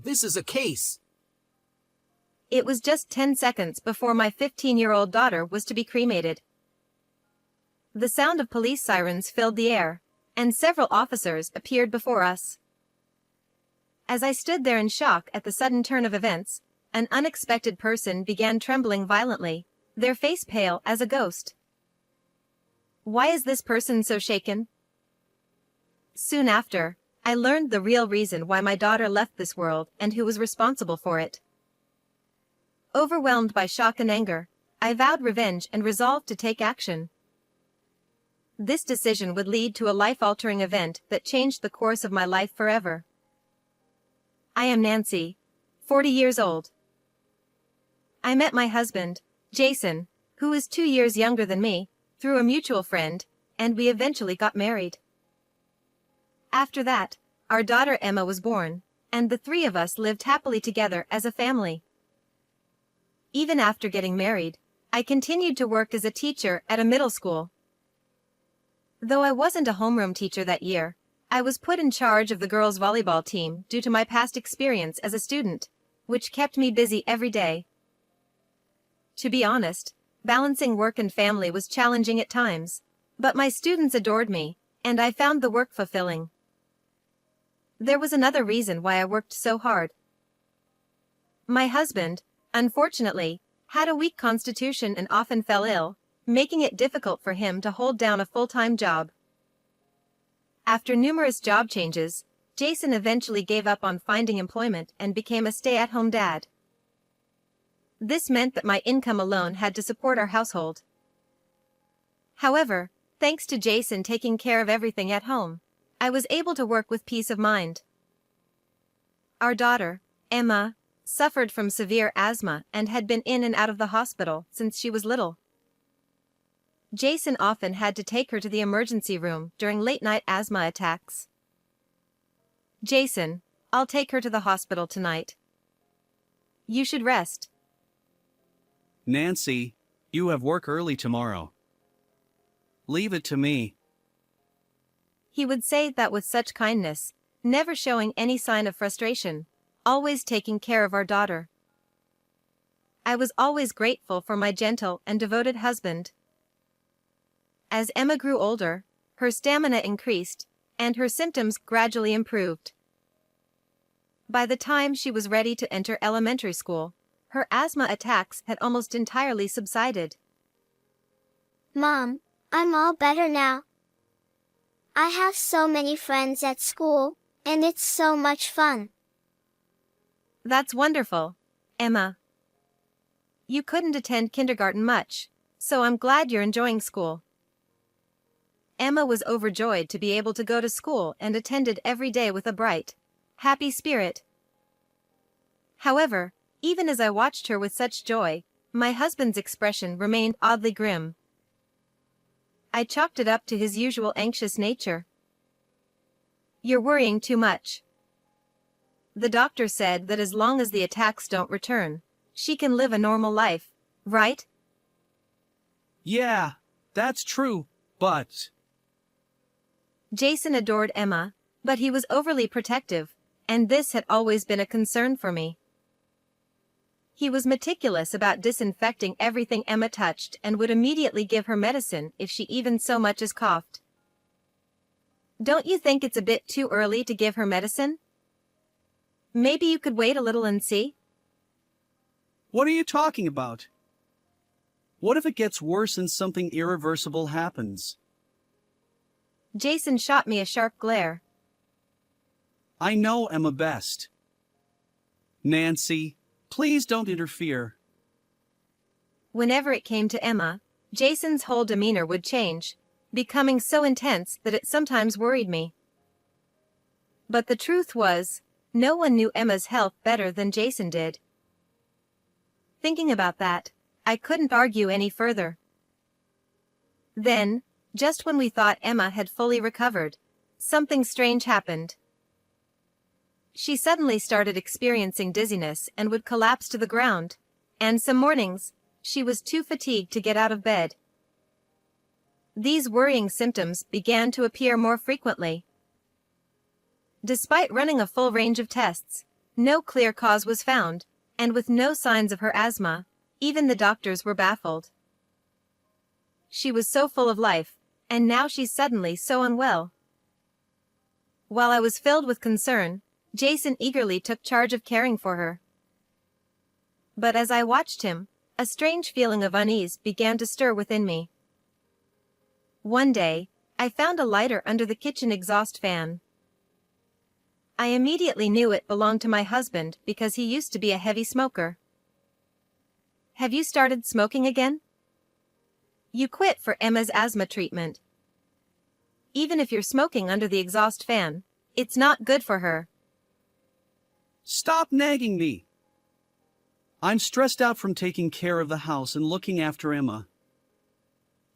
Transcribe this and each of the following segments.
This is a case. It was just 10 seconds before my 15-year-old daughter was to be cremated. The sound of police sirens filled the air, and several officers appeared before us. As I stood there in shock at the sudden turn of events, an unexpected person began trembling violently, their face pale as a ghost. Why is this person so shaken? Soon after, I learned the real reason why my daughter left this world and who was responsible for it. Overwhelmed by shock and anger, I vowed revenge and resolved to take action. This decision would lead to a life-altering event that changed the course of my life forever. I am Nancy, 40 years old. I met my husband, Jason, who is 2 years younger than me, through a mutual friend, and we eventually got married. After that, our daughter Emma was born, and the three of us lived happily together as a family. Even after getting married, I continued to work as a teacher at a middle school. Though I wasn't a homeroom teacher that year, I was put in charge of the girls' volleyball team due to my past experience as a student, which kept me busy every day. To be honest, balancing work and family was challenging at times, but my students adored me, and I found the work fulfilling. There was another reason why I worked so hard. My husband, unfortunately, had a weak constitution and often fell ill, making it difficult for him to hold down a full-time job. After numerous job changes, Jason eventually gave up on finding employment and became a stay-at-home dad. This meant that my income alone had to support our household. However, thanks to Jason taking care of everything at home, I was able to work with peace of mind. Our daughter, Emma, suffered from severe asthma and had been in and out of the hospital since she was little. Jason often had to take her to the emergency room during late-night asthma attacks. Jason, I'll take her to the hospital tonight. You should rest. Nancy, you have work early tomorrow. Leave it to me. He would say that with such kindness, never showing any sign of frustration, always taking care of our daughter. I was always grateful for my gentle and devoted husband. As Emma grew older, her stamina increased, and her symptoms gradually improved. By the time she was ready to enter elementary school, her asthma attacks had almost entirely subsided. Mom, I'm all better now. I have so many friends at school, and it's so much fun. That's wonderful, Emma. You couldn't attend kindergarten much, so I'm glad you're enjoying school. Emma was overjoyed to be able to go to school and attended every day with a bright, happy spirit. However, even as I watched her with such joy, my husband's expression remained oddly grim. I chalked it up to his usual anxious nature. You're worrying too much. The doctor said that as long as the attacks don't return, she can live a normal life, right? Yeah, that's true, but... Jason adored Emma, but he was overly protective, and this had always been a concern for me. He was meticulous about disinfecting everything Emma touched and would immediately give her medicine if she even so much as coughed. Don't you think it's a bit too early to give her medicine? Maybe you could wait a little and see? What are you talking about? What if it gets worse and something irreversible happens? Jason shot me a sharp glare. I know Emma best. Nancy, please don't interfere. Whenever it came to Emma, Jason's whole demeanor would change, becoming so intense that it sometimes worried me. But the truth was, no one knew Emma's health better than Jason did. Thinking about that, I couldn't argue any further. Then, just when we thought Emma had fully recovered, something strange happened. She suddenly started experiencing dizziness and would collapse to the ground, and some mornings, she was too fatigued to get out of bed. These worrying symptoms began to appear more frequently. Despite running a full range of tests, No clear cause was found, and with no signs of her asthma, even the doctors were baffled. She was so full of life, and now she's suddenly so unwell. While I was filled with concern, Jason eagerly took charge of caring for her. But as I watched him, a strange feeling of unease began to stir within me. One day, I found a lighter under the kitchen exhaust fan. I immediately knew it belonged to my husband because he used to be a heavy smoker. Have you started smoking again? You quit for Emma's asthma treatment. Even if you're smoking under the exhaust fan, it's not good for her. Stop nagging me. I'm stressed out from taking care of the house and looking after Emma.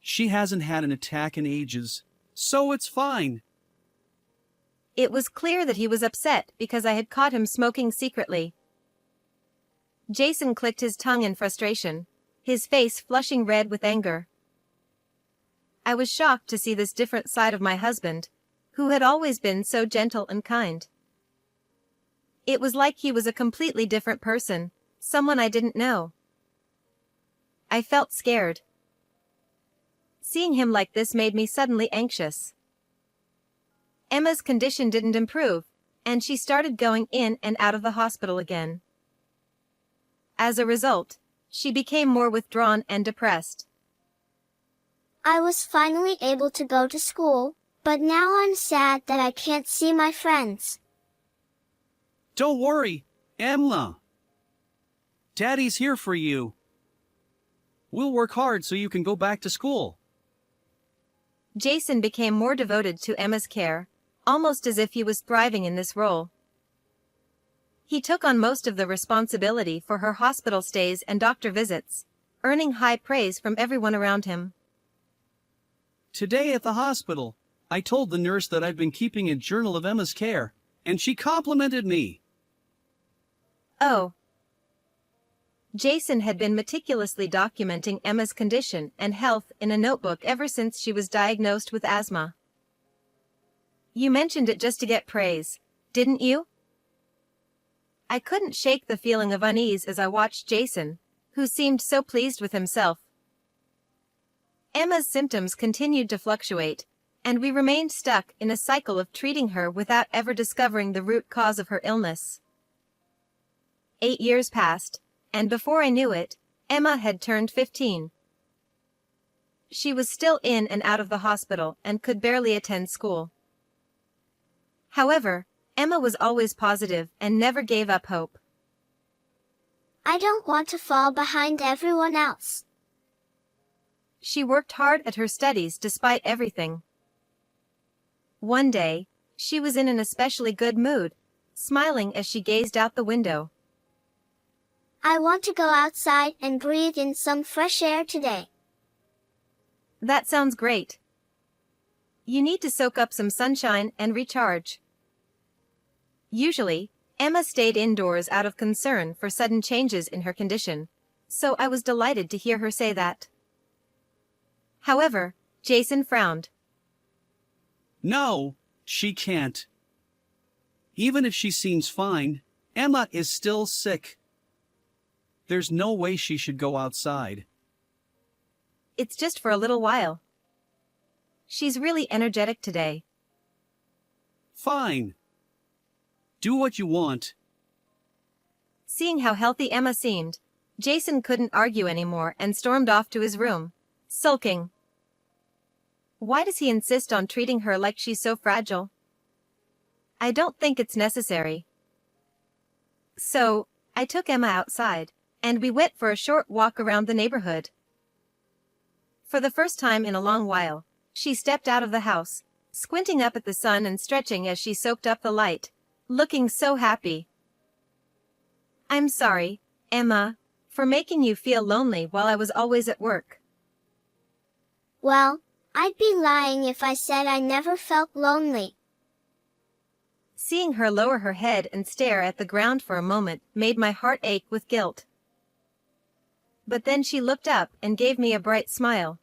She hasn't had an attack in ages, so it's fine. It was clear that he was upset because I had caught him smoking secretly. Jason clicked his tongue in frustration, his face flushing red with anger. I was shocked to see this different side of my husband, who had always been so gentle and kind. It was like he was a completely different person, someone I didn't know. I felt scared. Seeing him like this made me suddenly anxious. Emma's condition didn't improve, and she started going in and out of the hospital again. As a result, she became more withdrawn and depressed. I was finally able to go to school, but now I'm sad that I can't see my friends. Don't worry, Emma. Daddy's here for you. We'll work hard so you can go back to school. Jason became more devoted to Emma's care, almost as if he was thriving in this role. He took on most of the responsibility for her hospital stays and doctor visits, earning high praise from everyone around him. Today at the hospital, I told the nurse that I'd been keeping a journal of Emma's care, and she complimented me. Oh. Jason had been meticulously documenting Emma's condition and health in a notebook ever since she was diagnosed with asthma. You mentioned it just to get praise, didn't you? I couldn't shake the feeling of unease as I watched Jason, who seemed so pleased with himself. Emma's symptoms continued to fluctuate, and we remained stuck in a cycle of treating her without ever discovering the root cause of her illness. 8 years passed, and before I knew it, Emma had turned 15. She was still in and out of the hospital and could barely attend school. However, Emma was always positive and never gave up hope. I don't want to fall behind everyone else. She worked hard at her studies despite everything. One day, she was in an especially good mood, smiling as she gazed out the window. I want to go outside and breathe in some fresh air today. That sounds great. You need to soak up some sunshine and recharge. Usually, Emma stayed indoors out of concern for sudden changes in her condition, so I was delighted to hear her say that. However, Jason frowned. No, she can't. Even if she seems fine, Emma is still sick. There's no way she should go outside. It's just for a little while. She's really energetic today. Fine. Do what you want. Seeing how healthy Emma seemed, Jason couldn't argue anymore and stormed off to his room, sulking. Why does he insist on treating her like she's so fragile? I don't think it's necessary. So, I took Emma outside, and we went for a short walk around the neighborhood. For the first time in a long while, she stepped out of the house, squinting up at the sun and stretching as she soaked up the light, looking so happy. I'm sorry, Emma, for making you feel lonely while I was always at work. Well, I'd be lying if I said I never felt lonely. Seeing her lower her head and stare at the ground for a moment made my heart ache with guilt. But then she looked up and gave me a bright smile.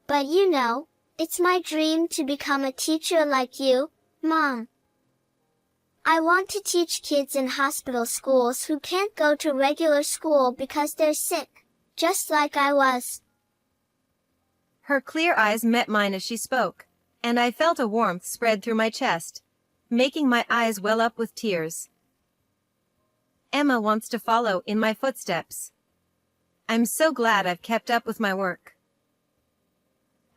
But you know, it's my dream to become a teacher like you, Mom. I want to teach kids in hospital schools who can't go to regular school because they're sick, just like I was. Her clear eyes met mine as she spoke, and I felt a warmth spread through my chest, making my eyes well up with tears. Emma wants to follow in my footsteps. I'm so glad I've kept up with my work.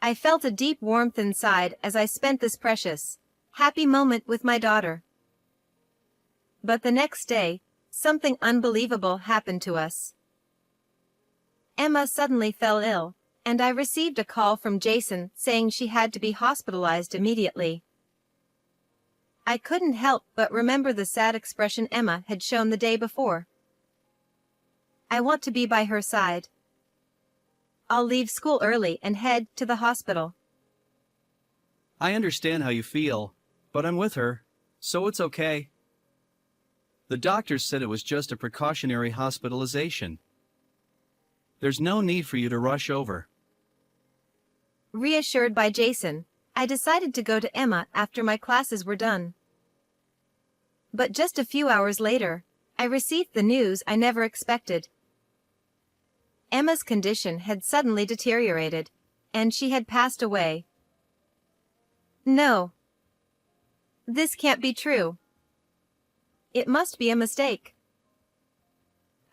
I felt a deep warmth inside as I spent this precious, happy moment with my daughter. But the next day, something unbelievable happened to us. Emma suddenly fell ill, and I received a call from Jason saying she had to be hospitalized immediately. I couldn't help but remember the sad expression Emma had shown the day before. I want to be by her side. I'll leave school early and head to the hospital. I understand how you feel, but I'm with her, so it's okay. The doctors said it was just a precautionary hospitalization. There's no need for you to rush over. Reassured by Jason, I decided to go to Emma after my classes were done. But just a few hours later, I received the news I never expected. Emma's condition had suddenly deteriorated, and she had passed away. No. This can't be true. It must be a mistake.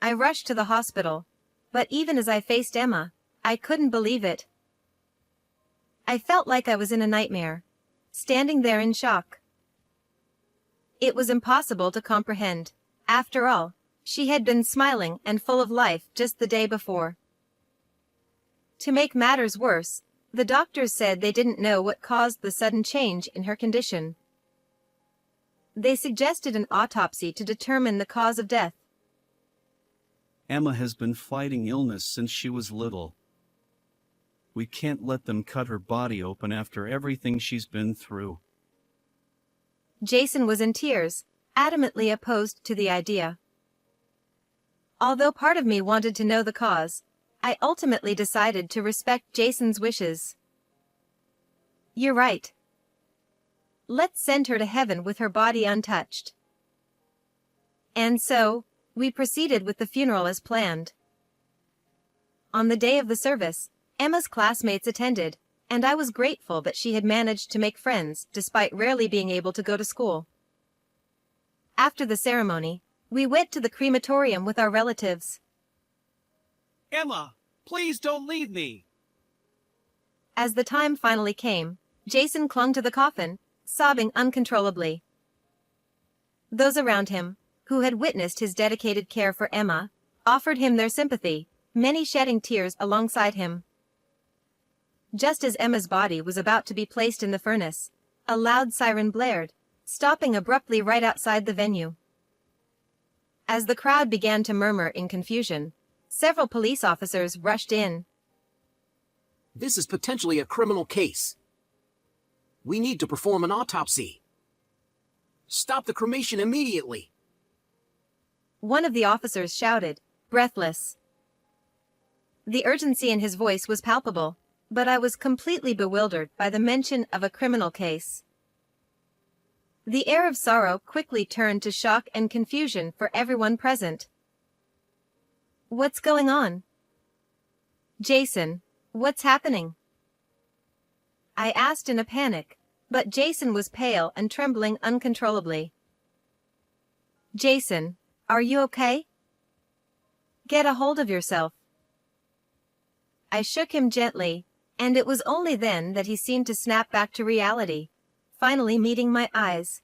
I rushed to the hospital, but even as I faced Emma, I couldn't believe it. I felt like I was in a nightmare, standing there in shock. It was impossible to comprehend. After all, she had been smiling and full of life just the day before. To make matters worse, the doctors said they didn't know what caused the sudden change in her condition. They suggested an autopsy to determine the cause of death. Emma has been fighting illness since she was little. We can't let them cut her body open after everything she's been through. Jason was in tears, adamantly opposed to the idea. Although part of me wanted to know the cause, I ultimately decided to respect Jason's wishes. You're right. Let's send her to heaven with her body untouched. And so, we proceeded with the funeral as planned. On the day of the service, Emma's classmates attended, and I was grateful that she had managed to make friends despite rarely being able to go to school. After the ceremony, we went to the crematorium with our relatives. Emma, please don't leave me. As the time finally came, Jason clung to the coffin, sobbing uncontrollably. Those around him, who had witnessed his dedicated care for Emma, offered him their sympathy, many shedding tears alongside him. Just as Emma's body was about to be placed in the furnace, a loud siren blared, stopping abruptly right outside the venue. As the crowd began to murmur in confusion, several police officers rushed in. This is potentially a criminal case. We need to perform an autopsy. Stop the cremation immediately. One of the officers shouted, breathless. The urgency in his voice was palpable, but I was completely bewildered by the mention of a criminal case. The air of sorrow quickly turned to shock and confusion for everyone present. What's going on? Jason, what's happening? I asked in a panic, but Jason was pale and trembling uncontrollably. Jason, are you okay? Get a hold of yourself. I shook him gently, and it was only then that he seemed to snap back to reality, finally meeting my eyes.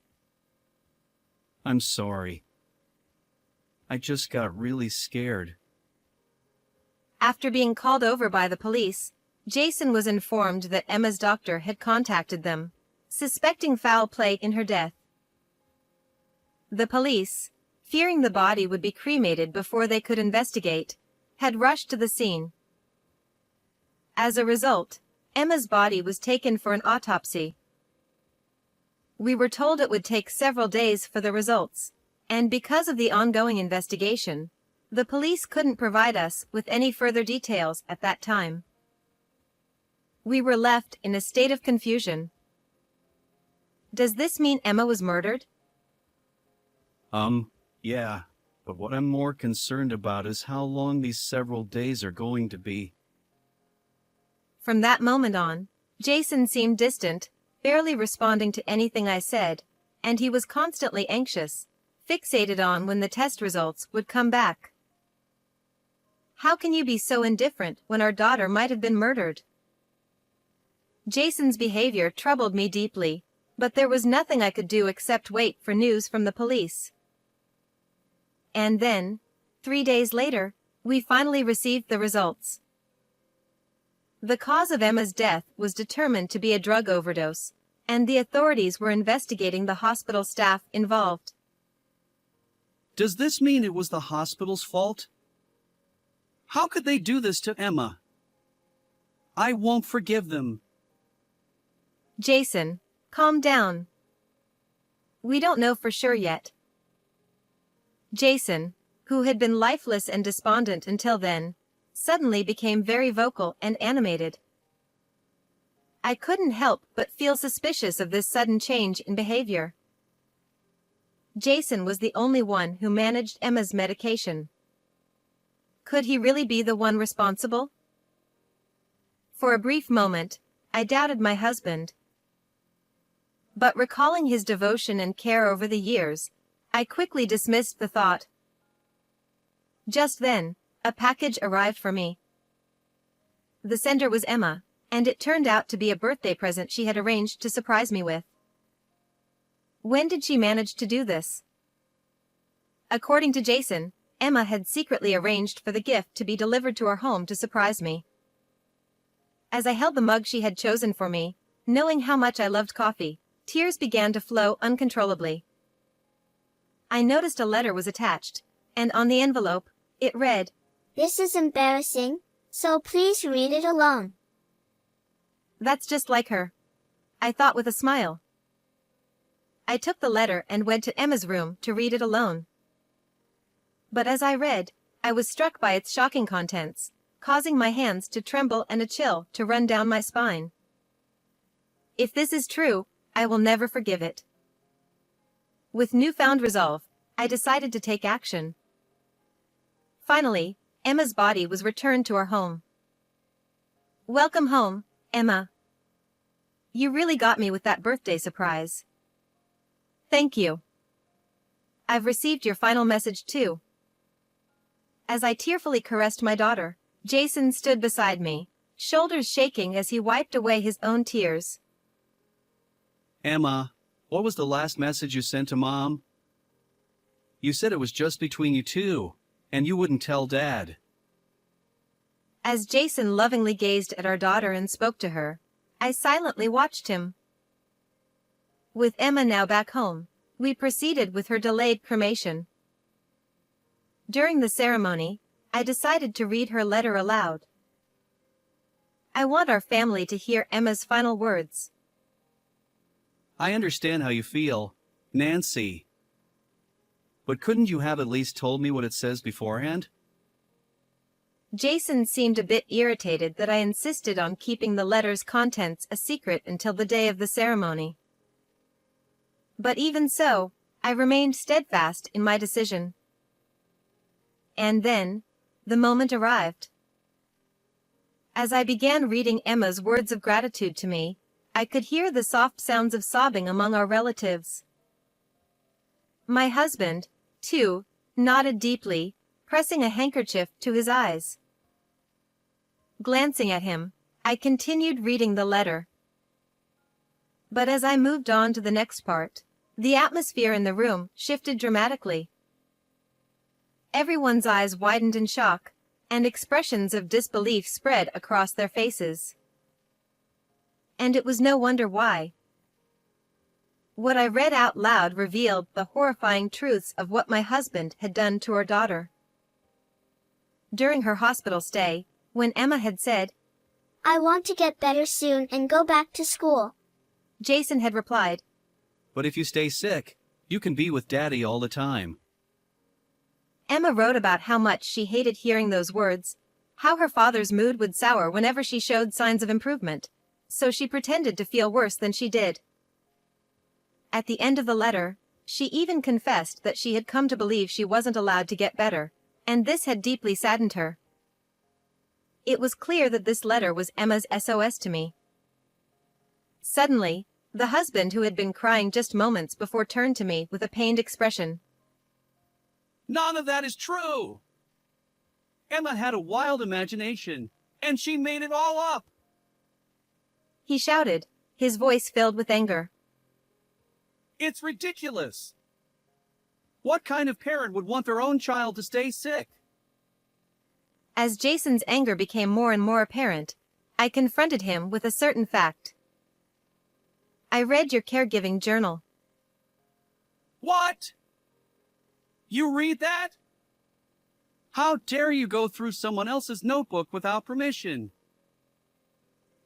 I'm sorry. I just got really scared. After being called over by the police, Jason was informed that Emma's doctor had contacted them, suspecting foul play in her death. The police, fearing the body would be cremated before they could investigate, had rushed to the scene. As a result, Emma's body was taken for an autopsy. We were told it would take several days for the results, and because of the ongoing investigation, the police couldn't provide us with any further details at that time. We were left in a state of confusion. Does this mean Emma was murdered? Yeah, but what I'm more concerned about is how long these several days are going to be. From that moment on, Jason seemed distant, barely responding to anything I said, and he was constantly anxious, fixated on when the test results would come back. How can you be so indifferent when our daughter might have been murdered? Jason's behavior troubled me deeply, but there was nothing I could do except wait for news from the police. And then, 3 days later, we finally received the results. The cause of Emma's death was determined to be a drug overdose, and the authorities were investigating the hospital staff involved. Does this mean it was the hospital's fault? How could they do this to Emma? I won't forgive them. Jason, calm down. We don't know for sure yet. Jason, who had been lifeless and despondent until then, suddenly became very vocal and animated. I couldn't help but feel suspicious of this sudden change in behavior. Jason was the only one who managed Emma's medication. Could he really be the one responsible? For a brief moment, I doubted my husband. But recalling his devotion and care over the years, I quickly dismissed the thought. Just then, a package arrived for me. The sender was Emma, and it turned out to be a birthday present she had arranged to surprise me with. When did she manage to do this? According to Jason, Emma had secretly arranged for the gift to be delivered to our home to surprise me. As I held the mug she had chosen for me, knowing how much I loved coffee, tears began to flow uncontrollably. I noticed a letter was attached, and on the envelope, it read, This is embarrassing, so please read it alone. That's just like her, I thought with a smile. I took the letter and went to Emma's room to read it alone. But as I read, I was struck by its shocking contents, causing my hands to tremble and a chill to run down my spine. If this is true, I will never forgive it. With newfound resolve, I decided to take action. Finally, Emma's body was returned to our home. Welcome home, Emma. You really got me with that birthday surprise. Thank you. I've received your final message too. As I tearfully caressed my daughter, Jason stood beside me, shoulders shaking as he wiped away his own tears. Emma, what was the last message you sent to Mom? You said it was just between you two, and you wouldn't tell Dad. As Jason lovingly gazed at our daughter and spoke to her, I silently watched him. With Emma now back home, we proceeded with her delayed cremation. During the ceremony, I decided to read her letter aloud. I want our family to hear Emma's final words. I understand how you feel, Nancy. But couldn't you have at least told me what it says beforehand? Jason seemed a bit irritated that I insisted on keeping the letter's contents a secret until the day of the ceremony. But even so, I remained steadfast in my decision. And then, the moment arrived. As I began reading Emma's words of gratitude to me, I could hear the soft sounds of sobbing among our relatives. My husband, too, nodded deeply, pressing a handkerchief to his eyes. Glancing at him, I continued reading the letter. But as I moved on to the next part, the atmosphere in the room shifted dramatically. Everyone's eyes widened in shock, and expressions of disbelief spread across their faces. And it was no wonder why. What I read out loud revealed the horrifying truths of what my husband had done to our daughter. During her hospital stay, when Emma had said, I want to get better soon and go back to school, Jason had replied, But if you stay sick, you can be with Daddy all the time. Emma wrote about how much she hated hearing those words, how her father's mood would sour whenever she showed signs of improvement, so she pretended to feel worse than she did. At the end of the letter, She even confessed that she had come to believe she wasn't allowed to get better, and this had deeply saddened her. It was clear that this letter was Emma's SOS to me. Suddenly, the husband who had been crying just moments before turned to me with a pained expression. None of that is true. Emma had a wild imagination, and she made it all up. He shouted, his voice filled with anger. It's ridiculous. What kind of parent would want their own child to stay sick? As Jason's anger became more and more apparent, I confronted him with a certain fact. I read your caregiving journal. What? You read that? How dare you go through someone else's notebook without permission?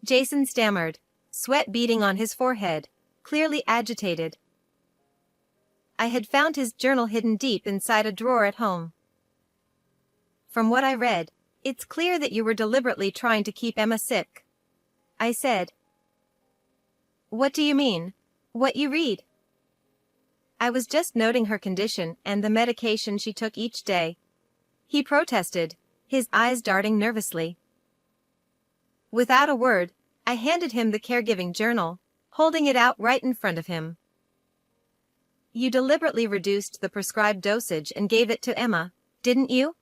Jason stammered, sweat beading on his forehead, clearly agitated. I had found his journal hidden deep inside a drawer at home. From what I read, it's clear that you were deliberately trying to keep Emma sick. I said. What do you mean? What you read? I was just noting her condition and the medication she took each day. He protested, his eyes darting nervously. Without a word, I handed him the caregiving journal, holding it out right in front of him. You deliberately reduced the prescribed dosage and gave it to Emma, didn't you?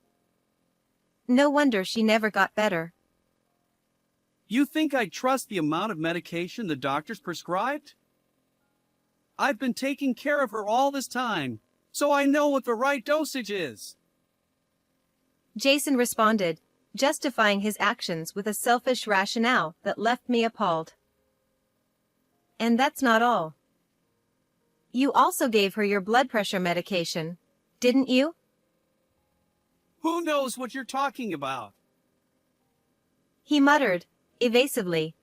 No wonder she never got better. You think I'd trust the amount of medication the doctors prescribed? I've been taking care of her all this time, so I know what the right dosage is. Jason responded, justifying his actions with a selfish rationale that left me appalled. And that's not all. You also gave her your blood pressure medication, didn't you? Who knows what you're talking about? He muttered, evasively.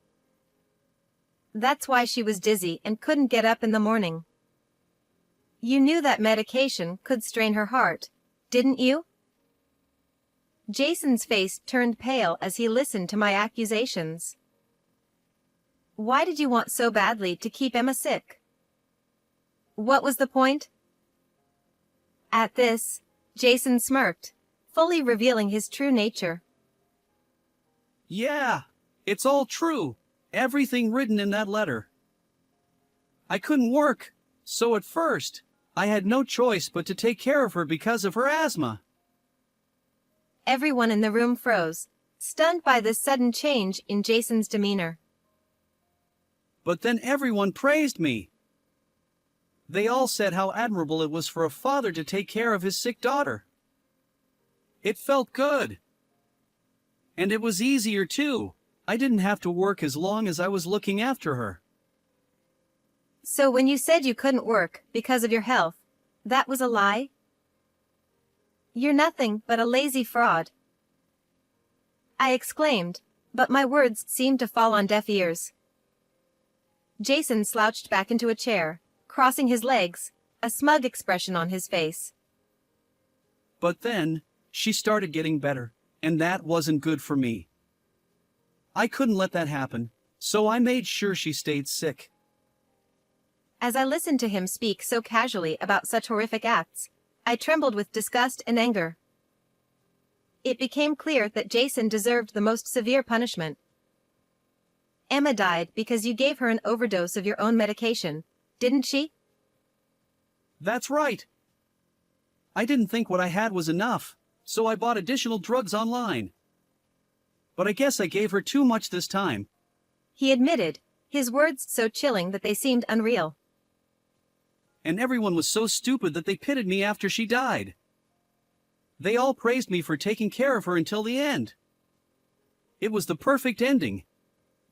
That's why she was dizzy and couldn't get up in the morning. You knew that medication could strain her heart, didn't you? Jason's face turned pale as he listened to my accusations. Why did you want so badly to keep Emma sick? What was the point? At this, Jason smirked, fully revealing his true nature. Yeah, it's all true. Everything written in that letter. I couldn't work, so at first, I had no choice but to take care of her because of her asthma. Everyone in the room froze, stunned by this sudden change in Jason's demeanor. But then everyone praised me. They all said how admirable it was for a father to take care of his sick daughter. It felt good. And it was easier too. I didn't have to work as long as I was looking after her. So when you said you couldn't work because of your health, that was a lie? You're nothing but a lazy fraud. I exclaimed, but my words seemed to fall on deaf ears. Jason slouched back into a chair, crossing his legs, a smug expression on his face. But then, she started getting better, and that wasn't good for me. I couldn't let that happen, so I made sure she stayed sick. As I listened to him speak so casually about such horrific acts, I trembled with disgust and anger. It became clear that Jason deserved the most severe punishment. Emma died because you gave her an overdose of your own medication, didn't she? That's right. I didn't think what I had was enough, so I bought additional drugs online. But I guess I gave her too much this time. He admitted, his words so chilling that they seemed unreal. And everyone was so stupid that they pitied me after she died. They all praised me for taking care of her until the end. It was the perfect ending.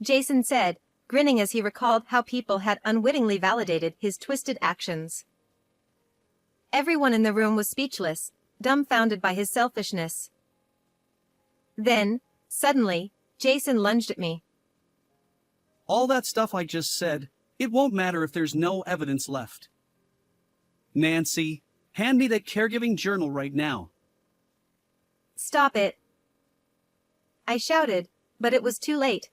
Jason said, grinning as he recalled how people had unwittingly validated his twisted actions. Everyone in the room was speechless, dumbfounded by his selfishness. Then, suddenly, Jason lunged at me. All that stuff I just said, it won't matter if there's no evidence left. Nancy, hand me that caregiving journal right now. Stop it. I shouted, but it was too late.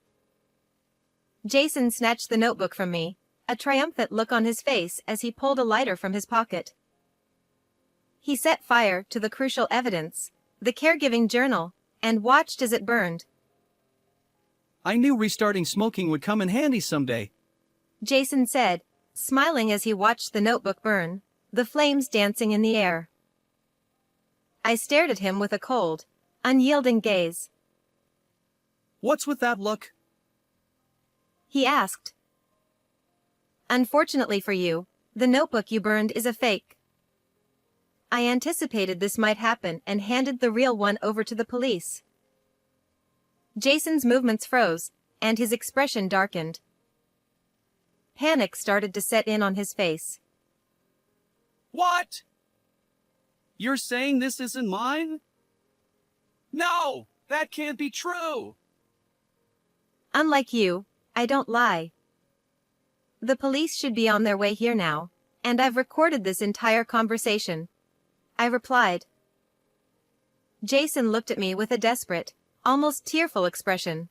Jason snatched the notebook from me, a triumphant look on his face as he pulled a lighter from his pocket. He set fire to the crucial evidence, the caregiving journal, and watched as it burned. I knew restarting smoking would come in handy someday. Jason said, smiling as he watched the notebook burn, the flames dancing in the air. I stared at him with a cold, unyielding gaze. What's with that look? He asked. Unfortunately for you, the notebook you burned is a fake. I anticipated this might happen and handed the real one over to the police. Jason's movements froze, and his expression darkened. Panic started to set in on his face. What? You're saying this isn't mine? No, that can't be true. Unlike you, I don't lie. The police should be on their way here now, and I've recorded this entire conversation. I replied. Jason looked at me with a desperate, almost tearful expression.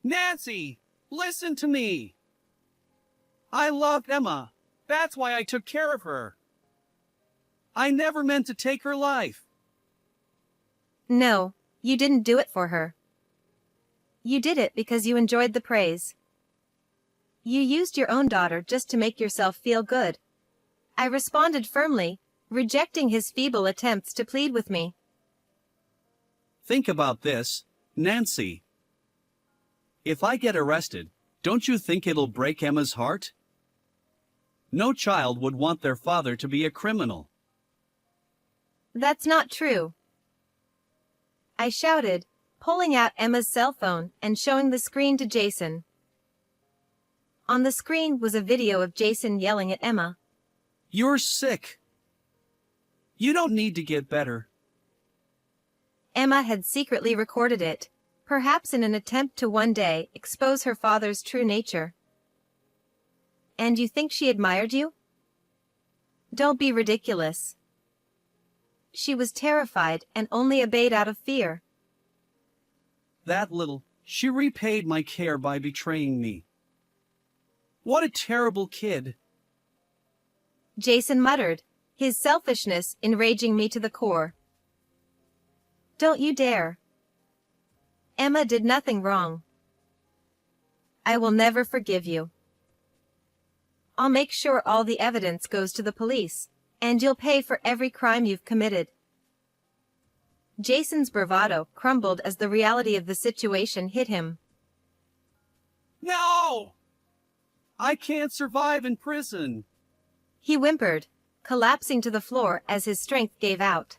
Nancy, listen to me. I loved Emma. That's why I took care of her. I never meant to take her life. No, you didn't do it for her. You did it because you enjoyed the praise. You used your own daughter just to make yourself feel good. I responded firmly, rejecting his feeble attempts to plead with me. Think about this, Nancy. If I get arrested, don't you think it'll break Emma's heart? No child would want their father to be a criminal. That's not true. I shouted, pulling out Emma's cell phone and showing the screen to Jason. On the screen was a video of Jason yelling at Emma. You're sick. You don't need to get better. Emma had secretly recorded it, perhaps in an attempt to one day expose her father's true nature. And you think she admired you? Don't be ridiculous. She was terrified and only obeyed out of fear. That little, she repaid my care by betraying me. What a terrible kid. Jason muttered, his selfishness enraging me to the core. Don't you dare. Emma did nothing wrong. I will never forgive you. I'll make sure all the evidence goes to the police, and you'll pay for every crime you've committed. Jason's bravado crumbled as the reality of the situation hit him. No! I can't survive in prison. He whimpered, collapsing to the floor as his strength gave out.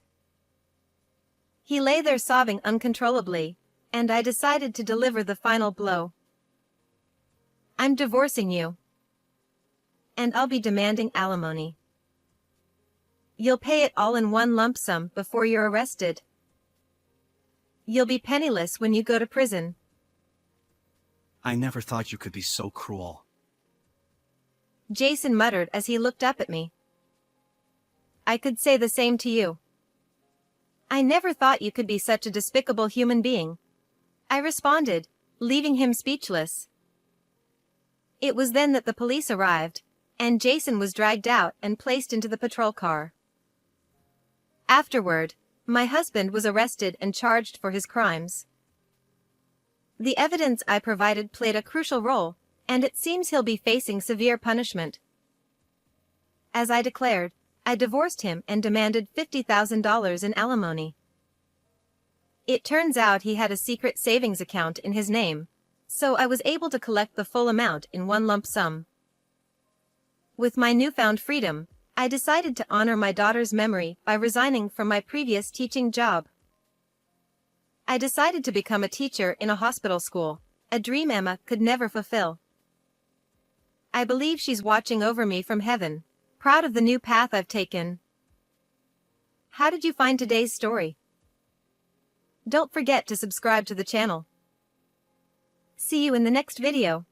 He lay there sobbing uncontrollably, and I decided to deliver the final blow. I'm divorcing you. And I'll be demanding alimony. You'll pay it all in one lump sum before you're arrested. You'll be penniless when you go to prison. I never thought you could be so cruel. Jason muttered as he looked up at me. I could say the same to you. I never thought you could be such a despicable human being. I responded, leaving him speechless. It was then that the police arrived, and Jason was dragged out and placed into the patrol car. Afterward, my husband was arrested and charged for his crimes. The evidence I provided played a crucial role, and it seems he'll be facing severe punishment. As I declared, I divorced him and demanded $50,000 in alimony. It turns out he had a secret savings account in his name, so I was able to collect the full amount in one lump sum. With my newfound freedom, I decided to honor my daughter's memory by resigning from my previous teaching job. I decided to become a teacher in a hospital school, a dream Emma could never fulfill. I believe she's watching over me from heaven, proud of the new path I've taken. How did you find today's story? Don't forget to subscribe to the channel. See you in the next video.